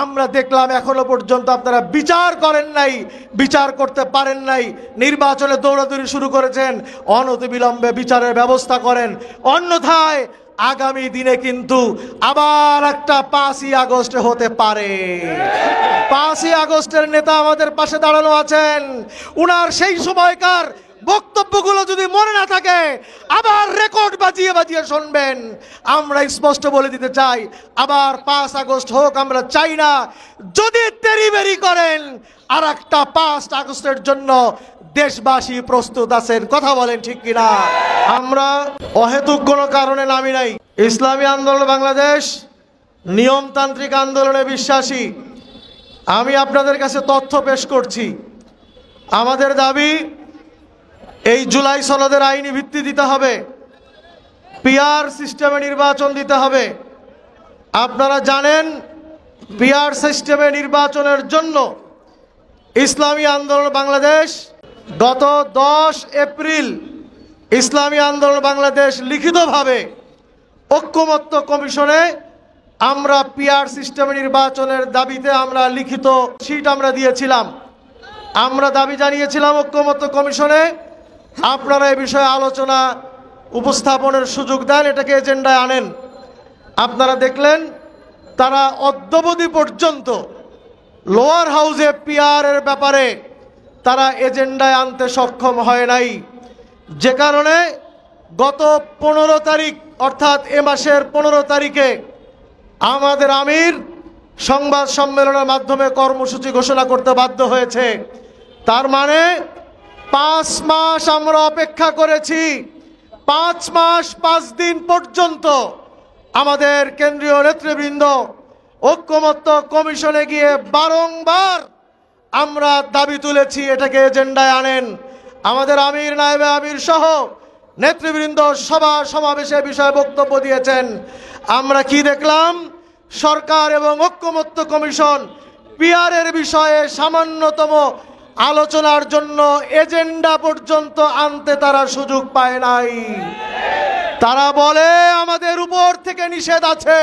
আমরা দেখলাম এখনো পর্যন্ত আপনারা বিচার করেন নাই, বিচার করতে পারেন নাই, নির্বাচনে দৌড়াদৌড়ি শুরু করেছেন। অনতিবিলম্বে বিচারের ব্যবস্থা করেন, অন্যথায় আগামী দিনে কিন্তু আবার একটা 5ই আগস্ট হতে পারে। 5ই আগস্টের নেতা আমাদের পাশে দাঁড়ানো আছেন, উনার সেই সময়কার বক্তব্যগুলো যদি মনে না থাকে আবার রেকর্ড বাজিয়ে বাজিয়ে শুনবেন। আমরা স্পষ্ট বলে দিতে চাই, আবার 5 আগস্ট হোক আমরা চাই না। যদি তেরিবেরি করেন আর একটা 5 আগস্টের জন্য দেশবাসী প্রস্তুত আছেন। কথা বলেন ঠিক কিনা? আমরা অহেতুক কোনো কারণে নামি নাই। ইসলামী আন্দোলন বাংলাদেশ নিয়মতান্ত্রিক আন্দোলনে বিশ্বাসী। আমি আপনাদের কাছে তথ্য পেশ করছি। আমাদের দাবি, এই জুলাই সনদের আইনি ভিত্তি দিতে হবে, পিআর সিস্টেমে নির্বাচন দিতে হবে। আপনারা জানেন পিআর সিস্টেমে নির্বাচনের জন্য ইসলামী আন্দোলন বাংলাদেশ গত 10 এপ্রিল ইসলামী আন্দোলন বাংলাদেশ লিখিতভাবে ঐক্যমত্য কমিশনে আমরা পিআর সিস্টেমে নির্বাচনের দাবিতে আমরা লিখিত শিট আমরা দিয়েছিলাম। আমরা দাবি জানিয়েছিলাম ঐক্যমত্য কমিশনে আপনারা এই বিষয়ে আলোচনা উপস্থাপনের সুযোগ দেন, এটাকে এজেন্ডায় আনেন। আপনারা দেখলেন তারা অদ্যাবধি পর্যন্ত লোয়ার হাউসে পিআর এর ব্যাপারে তারা এজেন্ডায় আনতে সক্ষম হয় নাই, যে কারণে গত 15 তারিখ অর্থাৎ এ মাসের 15 তারিখে আমাদের আমির সংবাদ সম্মেলনের মাধ্যমে কর্মসূচি ঘোষণা করতে বাধ্য হয়েছে। তার মানে 5 মাস আমরা অপেক্ষা করেছি। 5 মাস 5 দিন পর্যন্ত আমাদের কেন্দ্রীয় নেতৃবৃন্দ ঐক্যমত্য কমিশনে গিয়ে বারংবার আমরা দাবি তুলেছি, এটাকে এজেন্ডায় আনেন। আমাদের আমির, নায়েবে আমির সহ নেতৃবৃন্দ সভা সমাবেশে বিষয়ে বক্তব্য দিয়েছেন। আমরা কি দেখলাম? সরকার এবং ঐক্যমত্য কমিশন পিআর এর বিষয়ে সামান্যতম আলোচনার জন্য এজেন্ডা পর্যন্ত আনতে তারা সুযোগ পায় নাই। তারা বলে আমাদের উপর থেকে নিষেধ আছে।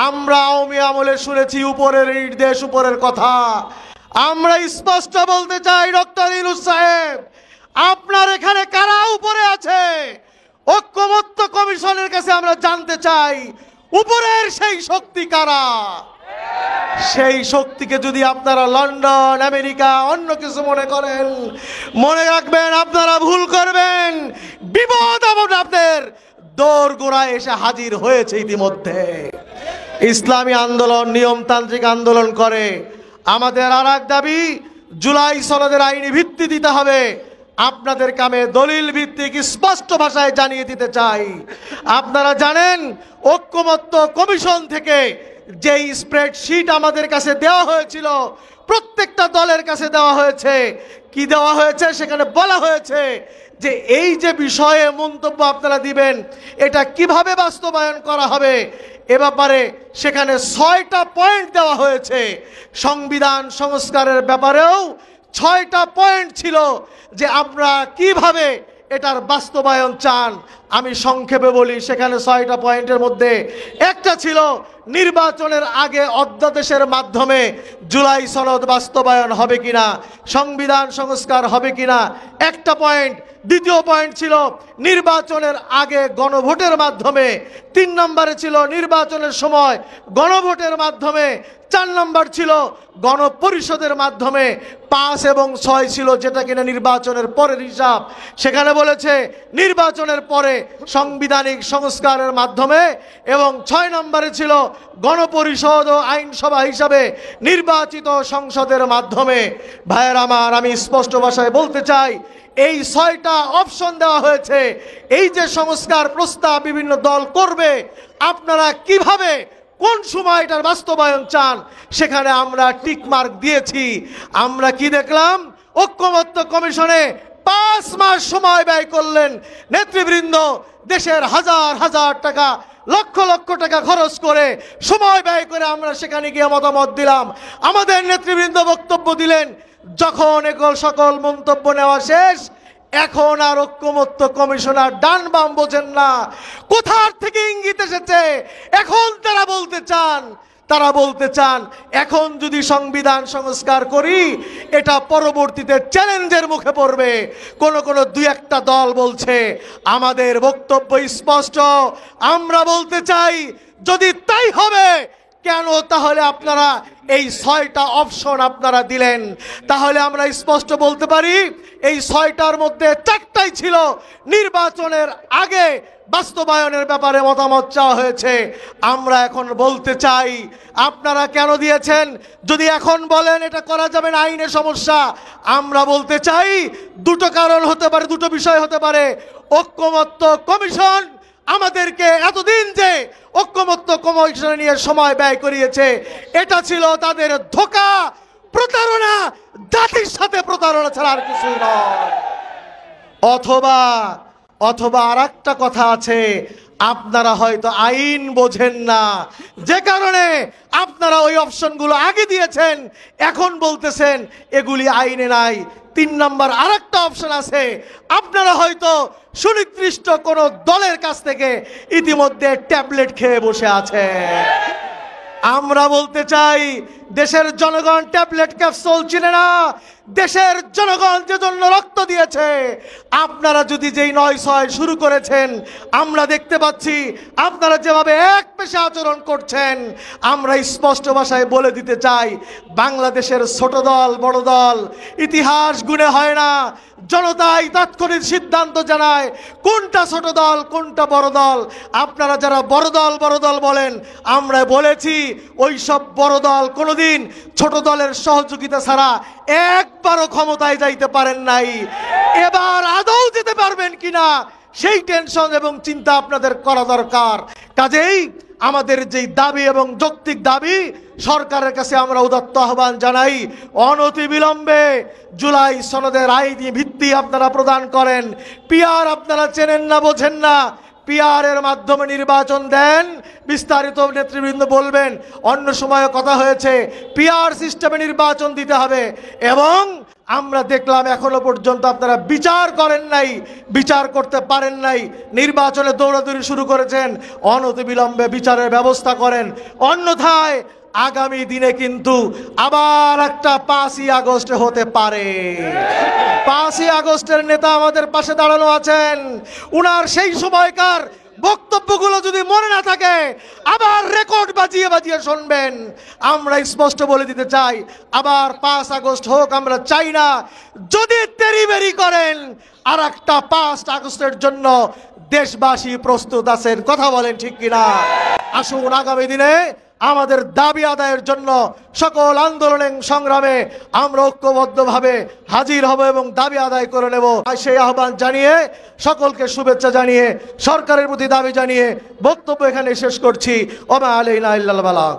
আমরা আওয়ামী আমলে শুনেছি উপরের নির্দেশ, উপরের কথা। আমরা স্পষ্ট বলতে চাই, ডক্টর ইউনূস সাহেব, আপনার এখানে কারা উপরে আছে? ঐক্যমত্য কমিশনের কাছে আমরা জানতে চাই উপরের সেই শক্তি কারা। সেই শক্তিকে যদি আপনারা লন্ডন, আমেরিকা, অন্য কিছু মনে করেন, মনে রাখবেন আপনারা ভুল করবেন। বিপদ আপনাদের দোরগোড়ায় এসে হাজির হয়েছে ইতিমধ্যে। ইসলামী আন্দোলন নিয়মতান্ত্রিক আন্দোলন করে। আমাদের আরেক দাবি, জুলাই সনদের আইনি ভিত্তি দিতে হবে। আপনাদের কামে দলিল ভিত্তিক স্পষ্ট ভাষায় জানিয়ে দিতে চাই, আপনারা জানেন ঐক্যমত্য কমিশন থেকে যেই স্প্রেডশিট আমাদের কাছে দেওয়া হয়েছিল, প্রত্যেকটা দলের কাছে দেওয়া হয়েছে। কি দেওয়া হয়েছে? সেখানে বলা হয়েছে যে এই যে বিষয়ে মন্তব্য আপনারা দিবেন, এটা কিভাবে বাস্তবায়ন করা হবে এ ব্যাপারে সেখানে 6টা পয়েন্ট দেওয়া হয়েছে। সংবিধান সংস্কারের ব্যাপারেও 6টা পয়েন্ট ছিল যে আমরা কিভাবে এটার বাস্তবায়ন চান। আমি সংক্ষেপে বলি, সেখানে 6টা পয়েন্টের মধ্যে একটা ছিল নির্বাচনের আগে অধ্যাদেশের মাধ্যমে জুলাই সনদ বাস্তবায়ন হবে কিনা, সংবিধান সংস্কার হবে কিনা, একটা পয়েন্ট। দ্বিতীয় পয়েন্ট ছিল নির্বাচনের আগে গণভোটের মাধ্যমে। 3 নম্বরে ছিল নির্বাচনের সময় গণভোটের মাধ্যমে। 4 নম্বর ছিল গণপরিষদের মাধ্যমে। 5 এবং 6 ছিল যেটা কিনা নির্বাচনের পরের হিসাব। সেখানে বলেছে নির্বাচনের পরে সাংবিধানিক সংস্কারের মাধ্যমে, এবং 6 নম্বরে ছিল গণপরিষদ ও আইনসভা হিসাবে নির্বাচিত সংসদের মাধ্যমে। ভাইয়ের আমার, আমি স্পষ্ট ভাষায় বলতে চাই, এই 6টা অপশন দেওয়া হয়েছে। এই যে সংস্কার প্রস্তাব বিভিন্ন দল করবে, আপনারা কিভাবে কোন সময় এটার বাস্তবায়ন চান, সেখানে আমরা টিক মার্ক দিয়েছি। আমরা কি দেখলাম? ঐক্যমত্য কমিশনে 5 মাস সময় ব্যয় করলেন নেতৃবৃন্দ, দেশের হাজার হাজার টাকা, লক্ষ লক্ষ টাকা খরচ করে, সময় ব্যয় করে আমরা সেখানে গিয়ে মতামত দিলাম। আমাদের নেতৃবৃন্দ বক্তব্য দিলেন। যখন এগুলো সকল মন্তব্য নেওয়া শেষ, এখন আর ঐক্যমত্য কমিশনার ডান বাম বোঝেন না, কোথার থেকে ইঙ্গিত এসেছে এখন তারা বলতে চান তারা বলতে চান এখন যদি সংবিধান সংস্কার করি এটা পরবর্তীতে চ্যালেঞ্জের মুখে পড়বে। কোন দুই একটা দল বলছে, আমাদের বক্তব্য স্পষ্ট, আমরা বলতে চাই যদি তাই হবে কেন তাহলে আপনারা এই 6টা অপশন আপনারা দিলেন? তাহলে আমরা স্পষ্ট বলতে পারি এই 6টার মধ্যে 4টাই ছিল নির্বাচনের আগে বাস্তবায়নের ব্যাপারে মতামত চাওয়া হয়েছে। আমরা এখন বলতে চাই আপনারা কেন দিয়েছেন? যদি এখন বলেন এটা করা যাবে না, আইনের সমস্যা, আমরা বলতে চাই দুটো কারণ হতে পারে, দুটো বিষয় হতে পারে। ঐকমত্য কমিশন আমাদেরকে এতদিন যে ঐকমত্য কমিশন নিয়ে সময় ব্যয় করিয়েছে এটা ছিল তাদের ধোঁকা, প্রতারণা, জাতির সাথে প্রতারণা ছাড়া আর কিছুই নয়। অথবা আর একটা কথা আছে, আপনারা হয়তো আইন বোঝেন না, যে কারণে আপনারা ওই অপশনগুলো আগে দিয়েছেন, এখন বলতেছেন এগুলি আইনে নাই। 3 নম্বর আর একটা অপশন আছে, আপনারা হয়তো সুনির্দিষ্ট কোন দলের কাছ থেকে ইতিমধ্যে ট্যাবলেট খেয়ে বসে আছে। আমরা বলতে চাই দেশের জনগণ ট্যাবলেট ক্যাপসুল চিনে না, দেশের জনগণ যে জন্য রক্ত দিয়েছে। আপনারা যদি যেই 9-6 শুরু করেছেন, আমরা দেখতে পাচ্ছি আপনারা যেভাবে এক পেশে আচরণ করছেন, আমরা স্পষ্ট ভাষায় বলে দিতে চাই বাংলাদেশের ছোট দল বড় দল ইতিহাস গুণে হয় না। জনতাই তাৎক্ষণিক সিদ্ধান্ত জানায় কোনটা ছোট দল কোনটা বড় দল। আপনারা যারা বড় দল বলেন, আমরা বলেছি ওই সব বড় দল কোনোদিন ছোট দলের সহযোগিতা ছাড়া একবারও ক্ষমতায় যাইতে পারেন নাই। এবার আদৌ যেতে পারবেন কিনা সেই টেনশন এবং চিন্তা আপনাদের করা দরকার। কাজেই আমাদের যেই দাবি এবং যৌক্তিক দাবি, সরকারের কাছে আমরা উদাত্ত আহ্বান জানাই, অনতিবিলম্বে জুলাই সনদের আইনি ভিত্তি আপনারা প্রদান করেন। পিআর আপনারা চেনেন না, বোঝেন না, পিআর এর মাধ্যমে নির্বাচন দেন। বিস্তারিত নেতৃবৃন্দ বলবেন, অন্য সময় কথা হয়েছে পিআর সিস্টেমে নির্বাচন দিতে হবে। এবং আমরা দেখলাম এখনো পর্যন্ত আপনারা বিচার করেন নাই, বিচার করতে পারেন নাই, নির্বাচনে দৌড়াদৌড়ি শুরু করেছেন। অনতিবিলম্বে বিচারের ব্যবস্থা করেন, অন্যথায় আগামী দিনে কিন্তু আবার একটা 5ই আগস্ট হতে পারে। 5ই আগস্টের নেতা আমাদের পাশে দাঁড়ানো আছেন, উনার সেই সময়কার বক্তব্যগুলো যদি মনে না থাকে আবার রেকর্ড বাজিয়ে শুনবেন। আমরা স্পষ্ট বলে দিতে চাই আবার 5 আগস্ট হোক আমরা চাই না। যদি তেরিবেরি করেন আর একটা 5 আগস্টের জন্য দেশবাসী প্রস্তুত আছেন, কথা বলেন ঠিক কিনা? আসুন আগামী দিনে আমাদের দাবি আদায়ের জন্য সকল আন্দোলনে সংগ্রামে আমরা ঐক্যবদ্ধভাবে হাজির হব এবং দাবি আদায় করে নেব। সেই আহ্বান জানিয়ে সকলকে শুভেচ্ছা জানিয়ে সরকারের প্রতি দাবি জানিয়ে বক্তব্য এখানে শেষ করছি। ওমা আলাইনা ইল্লাল বালাগ।